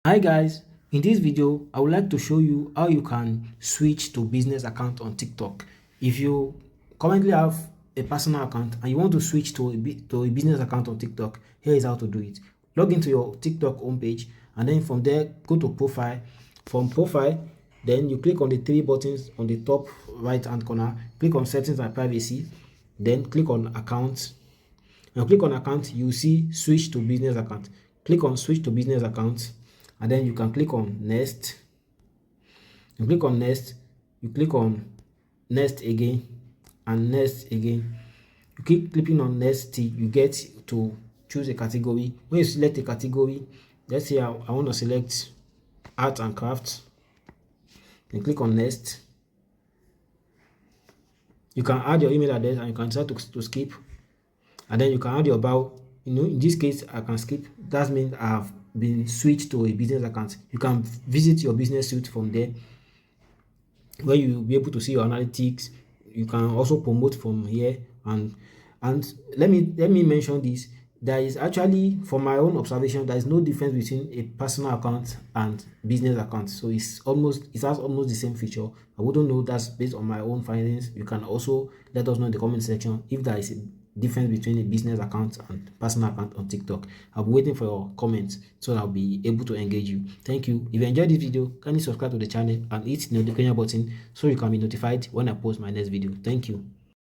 Hi guys, in this video I would like to show you how you can switch to business account on TikTok. If you currently have a personal account and you want to switch to a business account on TikTok, here is how to do it. Log into your TikTok homepage and then from there go to profile. From profile, then you click on the three buttons on the top right hand corner, click on settings and privacy, then click on account. When you click on account, you see switch to business account. Click on switch to business account and then you can click on next. You click on next, you click on next again and next again. You keep clicking on next till you get to choose a category. When you select a category, let's say I want to select art and craft. Then click on next. You can add your email address and you can decide to skip, and then you can add your bio. In this case I can skip. That means I have been switched to a business account. You can visit your business suite from there where you will be able to see your analytics. You can also promote from here, and let me mention this. There is actually, from my own observation, there is no difference between a personal account and business account. So it has almost the same feature. I wouldn't know, that's based on my own findings. You can also let us know in the comment section if there is a difference between a business account and personal account on TikTok. I'll be waiting for your comments so that I'll be able to engage you. Thank you. If you enjoyed this video, kindly subscribe to the channel and hit the notification button so you can be notified when I post my next video. Thank you.